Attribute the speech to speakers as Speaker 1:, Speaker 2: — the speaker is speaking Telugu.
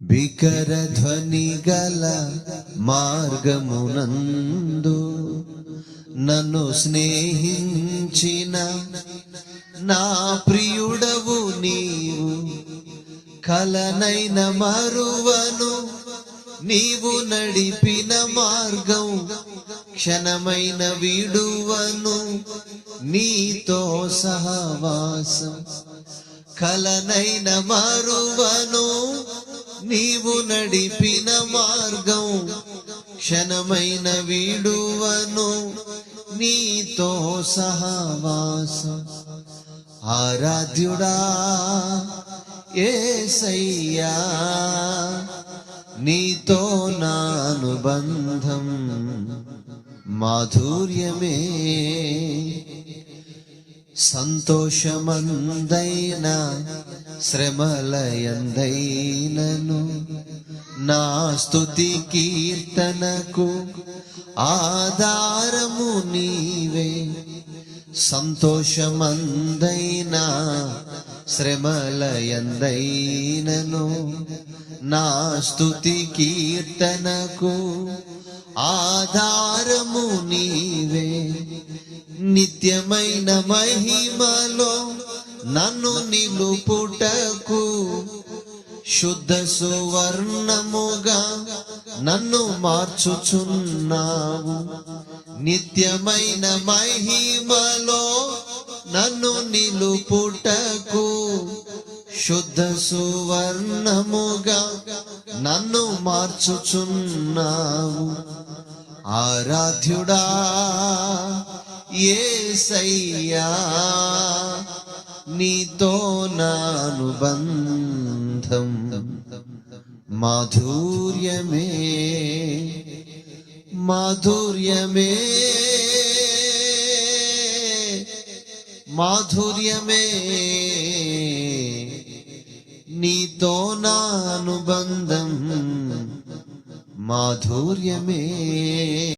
Speaker 1: బికర ధ్వని గల మార్గమునందు నన్ను స్నేహించిన నా ప్రియుడవు నీవు. కలనైన మరువను నీవు నడిపిన మార్గం, క్షణమైన విడువను నీతో సహవాసం. కలనైన మరువను నీవు నడిపిన మార్గం, క్షణమైన విడువను నీతో సహవాసం. ఆరాధ్యుడా యేసయ్యా, నీతో నా అనుబంధం మాధుర్యమే. సంతోషమందైనా శ్రమలయందైనను నా స్తుతి కీర్తనకు ఆధారము నీవే. సంతోషమందైనా శ్రమలయందైనను నా స్తుతి కీర్తనకు ఆధారము నీవే. నిత్యమైన మహిమలో నన్ను నిలుపుటకు శుద్ధ సువర్ణముగా నన్ను మార్చుచున్నావు. నిత్యమైన మహిమలో నన్ను నిలుపుటకు శుద్ధ సువర్ణముగా నన్ను మార్చుచున్నావు. ఆరాధ్యుడా యేసయ్యా, నీతో నా అనుబంధం మాధుర్యమే, మాధుర్యమే, మాధుర్యమే. నీతో నా అనుబంధం మాధుర్యమే.